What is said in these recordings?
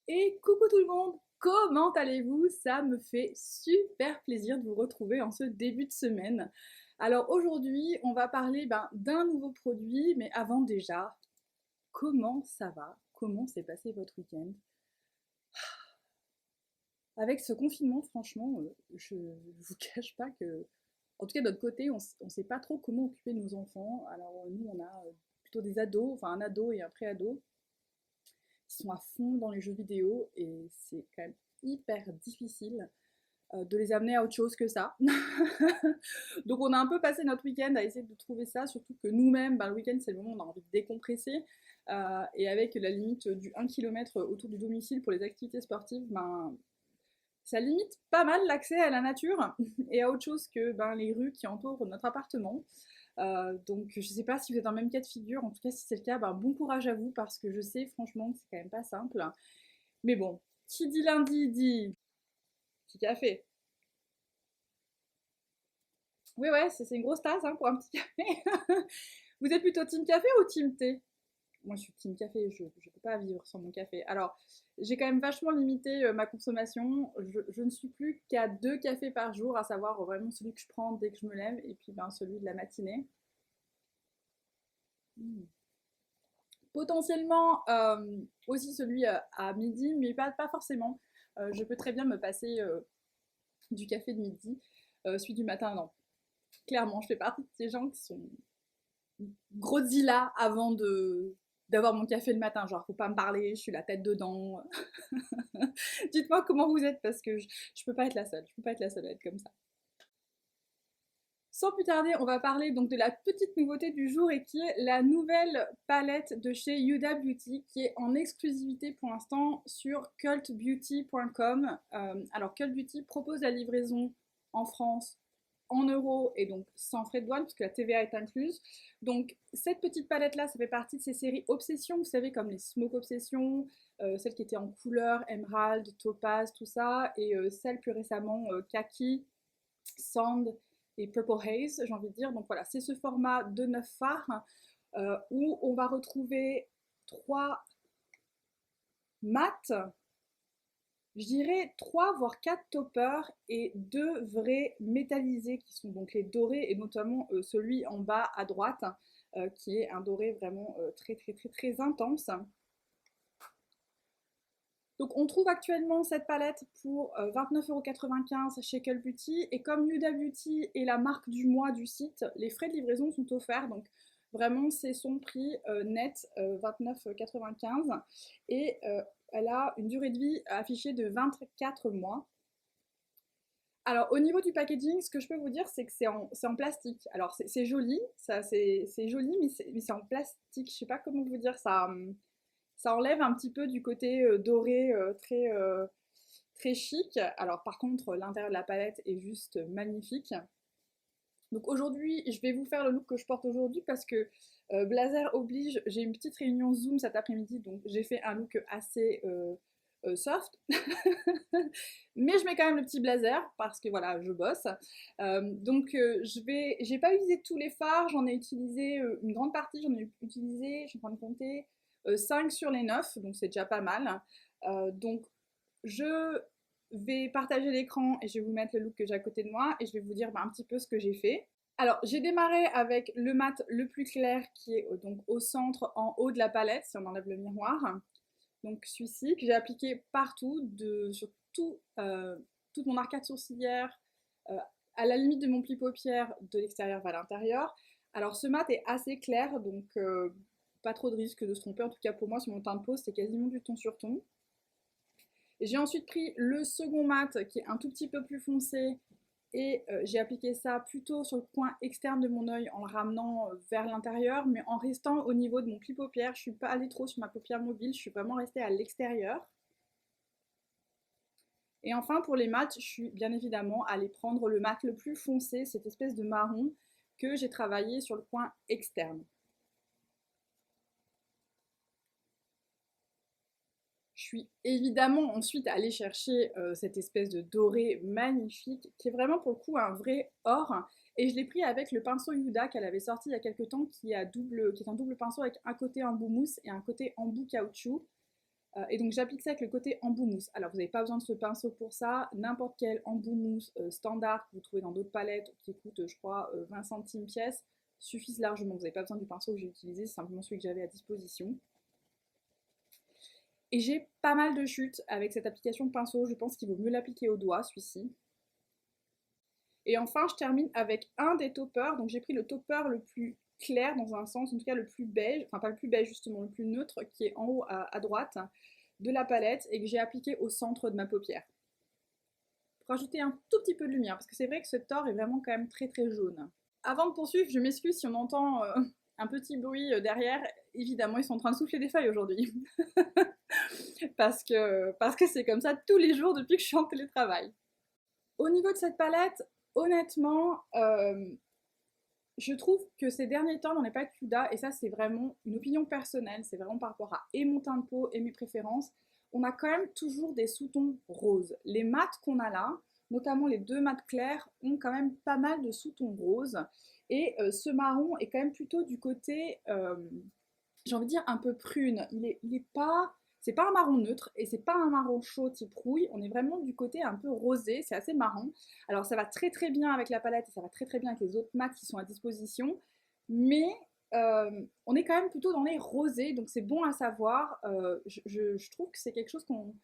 Et coucou tout le monde, comment allez-vous? Ça me fait super plaisir de vous retrouver en ce début de semaine. Alors aujourd'hui, on va parler d'un nouveau produit, mais avant déjà, comment ça va? Comment s'est passé votre week-end? Avec ce confinement, franchement, je ne vous cache pas que, en tout cas de notre côté, on ne sait pas trop comment occuper nos enfants. Alors nous, on a plutôt des ados, enfin un ado et un pré-ado, qui sont à fond dans les jeux vidéo et c'est quand même hyper difficile de les amener à autre chose que ça. Donc on a un peu passé notre week-end à essayer de trouver ça, surtout que nous-mêmes, le week-end c'est le moment où on a envie de décompresser. Et avec la limite du 1 km autour du domicile pour les activités sportives, ça limite pas mal l'accès à la nature et à autre chose que les rues qui entourent notre appartement. Donc je sais pas si vous êtes dans le même cas de figure, en tout cas si c'est le cas, bon courage à vous parce que je sais franchement que c'est quand même pas simple. Mais bon, qui dit lundi dit petit café. Oui ouais, c'est une grosse tasse pour un petit café. Vous êtes plutôt team café ou team thé? Moi je suis team café, je ne peux pas vivre sans mon café. Alors j'ai quand même vachement limité ma consommation. Je ne suis plus qu'à 2 cafés par jour, à savoir vraiment celui que je prends dès que je me lève et puis celui de la matinée. Mm. Potentiellement aussi celui à midi, mais pas forcément. Je peux très bien me passer du café de midi. Celui du matin, non. Clairement, je fais partie de ces gens qui sont Godzilla avant d'avoir mon café le matin. Genre, faut pas me parler, je suis la tête dedans. Dites-moi comment vous êtes parce que je peux pas être la seule. Je peux pas être la seule à être comme ça. Sans plus tarder, on va parler donc de la petite nouveauté du jour et qui est la nouvelle palette de chez Huda Beauty qui est en exclusivité pour l'instant sur cultbeauty.com. Alors Cult Beauty propose la livraison en France en euros et donc sans frais de douane puisque la TVA est incluse. Donc cette petite palette là, ça fait partie de ces séries Obsession, vous savez comme les Smoke Obsession, celles qui étaient en couleur, émeraude, topaz, tout ça, et celle plus récemment Kaki, Sand et Purple Haze, j'ai envie de dire. Donc voilà, c'est ce format de 9 phares où on va retrouver 3 mats, je dirais 3 voire 4 toppers et 2 vrais métallisés qui sont donc les dorés et notamment celui en bas à droite qui est un doré vraiment très intense. Donc on trouve actuellement cette palette pour 29,95 € chez Cult Beauty et comme Huda Beauty est la marque du mois du site, les frais de livraison sont offerts, donc vraiment c'est son prix net 29,95 € et elle a une durée de vie affichée de 24 mois. Alors au niveau du packaging, ce que je peux vous dire c'est que c'est en plastique. Alors c'est joli, c'est joli mais c'est en plastique, je sais pas comment vous dire ça. Ça enlève un petit peu du côté doré très chic. Alors par contre, l'intérieur de la palette est juste magnifique. Donc aujourd'hui, je vais vous faire le look que je porte aujourd'hui parce que blazer oblige, j'ai une petite réunion Zoom cet après-midi, donc j'ai fait un look assez soft. Mais je mets quand même le petit blazer parce que voilà, je bosse. J'ai pas utilisé tous les fards, j'en ai utilisé une grande partie, j'en ai utilisé, je suis en train de compter, 5 sur les 9, donc c'est déjà pas mal. Donc je vais partager l'écran et je vais vous mettre le look que j'ai à côté de moi et je vais vous dire un petit peu ce que j'ai fait. Alors, j'ai démarré avec le mat le plus clair qui est donc au centre, en haut de la palette, si on enlève le miroir. Donc celui-ci, que j'ai appliqué partout, sur toute mon arcade sourcilière, euh, à la limite de mon pli paupière, de l'extérieur vers l'intérieur. Alors ce mat est assez clair, donc pas trop de risque de se tromper. En tout cas pour moi, sur mon teint de peau, c'est quasiment du ton sur ton. J'ai ensuite pris le second mat qui est un tout petit peu plus foncé et j'ai appliqué ça plutôt sur le coin externe de mon œil en le ramenant vers l'intérieur, mais en restant au niveau de mon pli paupière. Je ne suis pas allée trop sur ma paupière mobile, je suis vraiment restée à l'extérieur. Et enfin pour les mats, je suis bien évidemment allée prendre le mat le plus foncé, cette espèce de marron que j'ai travaillé sur le coin externe. Je suis évidemment ensuite allée chercher cette espèce de doré magnifique qui est vraiment pour le coup un vrai or. Et je l'ai pris avec le pinceau Huda qu'elle avait sorti il y a quelques temps qui est un double pinceau avec un côté embout mousse et un côté embout caoutchouc. Et donc j'applique ça avec le côté embout mousse. Alors vous n'avez pas besoin de ce pinceau pour ça, n'importe quel embout mousse standard que vous trouvez dans d'autres palettes qui coûtent je crois 20 centimes pièce suffisent largement. Vous n'avez pas besoin du pinceau que j'ai utilisé, c'est simplement celui que j'avais à disposition. Et j'ai pas mal de chutes avec cette application pinceau, je pense qu'il vaut mieux l'appliquer au doigt celui-ci. Et enfin je termine avec un des toppers, donc j'ai pris le topper le plus clair dans un sens, en tout cas le plus beige, enfin pas le plus beige justement, le plus neutre qui est en haut à droite de la palette et que j'ai appliqué au centre de ma paupière. Pour rajouter un tout petit peu de lumière, parce que c'est vrai que ce tord est vraiment quand même très très jaune. Avant de poursuivre, je m'excuse si on entend un petit bruit derrière, évidemment ils sont en train de souffler des feuilles aujourd'hui. parce que c'est comme ça tous les jours depuis que je suis en télétravail. Au niveau de cette palette, honnêtement, je trouve que ces derniers temps dans les palettes Huda, et ça c'est vraiment une opinion personnelle, c'est vraiment par rapport à et mon teint de peau et mes préférences, on a quand même toujours des sous-tons roses. Les mats qu'on a là, notamment les deux mats clairs, ont quand même pas mal de sous-tons roses. Et ce marron est quand même plutôt du côté, j'ai envie de dire, un peu prune. Il est pas... C'est pas un marron neutre et c'est pas un marron chaud type rouille, on est vraiment du côté un peu rosé, c'est assez marrant. Alors ça va très très bien avec la palette et ça va très très bien avec les autres mats qui sont à disposition, mais on est quand même plutôt dans les rosés, donc c'est bon à savoir. Je trouve que c'est quelque chose qu'on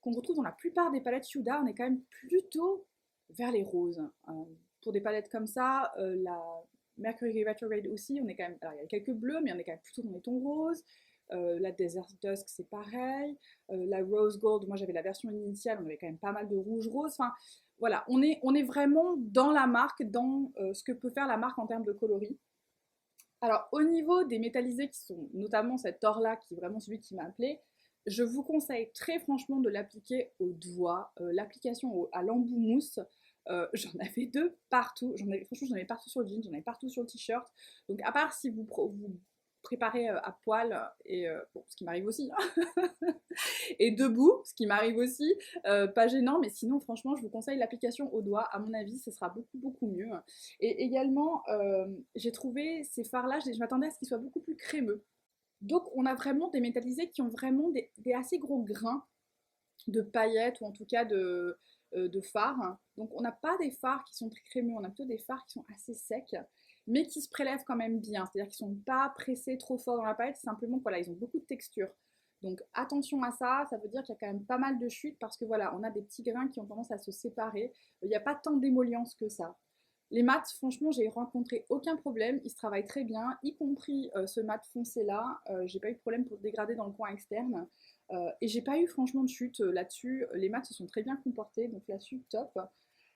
retrouve dans la plupart des palettes Huda, on est quand même plutôt vers les roses. Pour des palettes comme ça, la Mercury Retrograde aussi, on est quand même, alors il y a quelques bleus, mais on est quand même plutôt dans les tons roses. La Desert Dusk c'est pareil, la Rose Gold, moi j'avais la version initiale, on avait quand même pas mal de rouge rose, enfin voilà, on est vraiment dans la marque, dans ce que peut faire la marque en termes de coloris. Alors au niveau des métallisés qui sont notamment cet or là qui est vraiment celui qui m'a appelé, je vous conseille très franchement de l'appliquer au doigt, l'application à l'embout mousse. J'en avais deux partout, franchement j'en avais partout sur le jean, j'en avais partout sur le t-shirt, donc à part si vous préparé à poil, et bon, ce qui m'arrive aussi, hein, et debout, ce qui m'arrive aussi, pas gênant, mais sinon franchement je vous conseille l'application au doigt, à mon avis ce sera beaucoup beaucoup mieux. Et également j'ai trouvé ces fards là, je m'attendais à ce qu'ils soient beaucoup plus crémeux. Donc on a vraiment des métallisés qui ont vraiment des assez gros grains de paillettes ou en tout cas de fards. Donc on n'a pas des fards qui sont très crémeux, on a plutôt des fards qui sont assez secs, mais qui se prélèvent quand même bien. C'est-à-dire qu'ils ne sont pas pressés trop fort dans la palette, simplement voilà, ils ont beaucoup de texture. Donc attention à ça, ça veut dire qu'il y a quand même pas mal de chutes parce que voilà, on a des petits grains qui ont tendance à se séparer. Il n'y a pas tant d'émollience que ça. Les mats, franchement, j'ai rencontré aucun problème, ils se travaillent très bien, y compris ce mat foncé là, j'ai pas eu de problème pour le dégrader dans le coin externe. Et j'ai pas eu franchement de chute là-dessus, les mats se sont très bien comportés, donc là-dessus, top.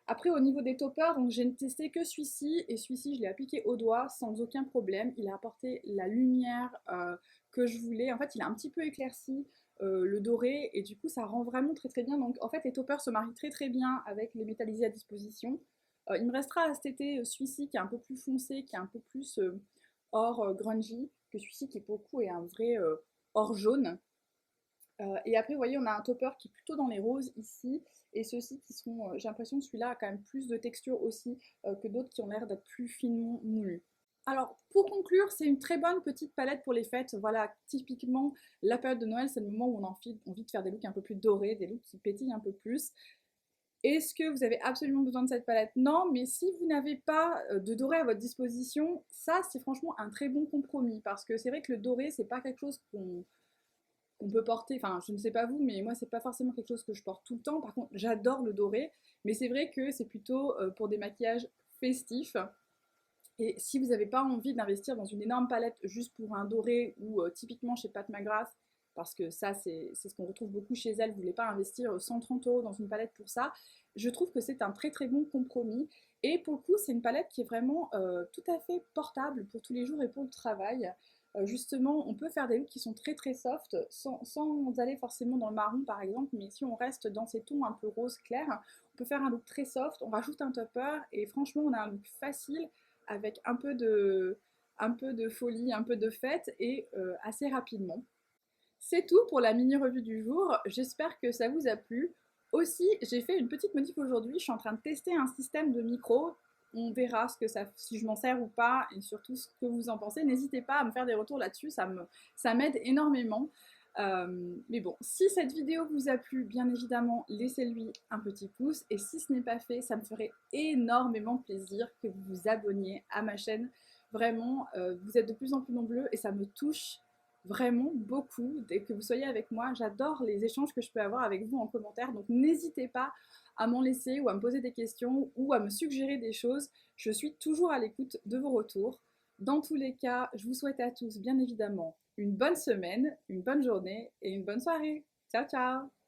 Après, au niveau des toppers, donc j'ai testé que celui-ci, et celui-ci, je l'ai appliqué au doigt sans aucun problème. Il a apporté la lumière que je voulais. En fait, il a un petit peu éclairci le doré, et du coup, ça rend vraiment très très bien. Donc, en fait, les toppers se marient très très bien avec les métallisés à disposition. Il me restera à cet été celui-ci qui est un peu plus foncé, qui est un peu plus or grungy, que celui-ci qui pour le coup est un vrai or jaune. Et après, vous voyez, on a un topper qui est plutôt dans les roses ici, et ceux-ci qui sont, j'ai l'impression que celui-là a quand même plus de texture aussi que d'autres qui ont l'air d'être plus finement moulus. Alors, pour conclure, c'est une très bonne petite palette pour les fêtes. Voilà, typiquement, la période de Noël, c'est le moment où on a envie de faire des looks un peu plus dorés, des looks qui pétillent un peu plus. Est-ce que vous avez absolument besoin de cette palette? Non, mais si vous n'avez pas de doré à votre disposition, ça, c'est franchement un très bon compromis, parce que c'est vrai que le doré, c'est pas quelque chose qu'on peut porter, enfin je ne sais pas vous, mais moi c'est pas forcément quelque chose que je porte tout le temps. Par contre j'adore le doré, mais c'est vrai que c'est plutôt pour des maquillages festifs. Et si vous n'avez pas envie d'investir dans une énorme palette juste pour un doré, ou typiquement chez Pat McGrath, parce que ça c'est ce qu'on retrouve beaucoup chez elle, vous ne voulez pas investir 130 € dans une palette pour ça, je trouve que c'est un très très bon compromis. Et pour le coup c'est une palette qui est vraiment tout à fait portable pour tous les jours et pour le travail. Justement, on peut faire des looks qui sont très très soft, sans aller forcément dans le marron par exemple, mais si on reste dans ces tons un peu rose clair, on peut faire un look très soft, on rajoute un topper, et franchement on a un look facile, avec un peu de folie, un peu de fête, et assez rapidement. C'est tout pour la mini revue du jour, j'espère que ça vous a plu. Aussi, j'ai fait une petite modif aujourd'hui, je suis en train de tester un système de micro. On verra si je m'en sers ou pas, et surtout ce que vous en pensez. N'hésitez pas à me faire des retours là-dessus, ça m'aide énormément. Mais bon, si cette vidéo vous a plu, bien évidemment, laissez-lui un petit pouce. Et si ce n'est pas fait, ça me ferait énormément plaisir que vous vous abonniez à ma chaîne. Vraiment, vous êtes de plus en plus nombreux et ça me touche vraiment beaucoup dès que vous soyez avec moi. J'adore les échanges que je peux avoir avec vous en commentaire. Donc n'hésitez pas à m'en laisser ou à me poser des questions ou à me suggérer des choses. Je suis toujours à l'écoute de vos retours. Dans tous les cas, je vous souhaite à tous, bien évidemment, une bonne semaine, une bonne journée et une bonne soirée. Ciao, ciao!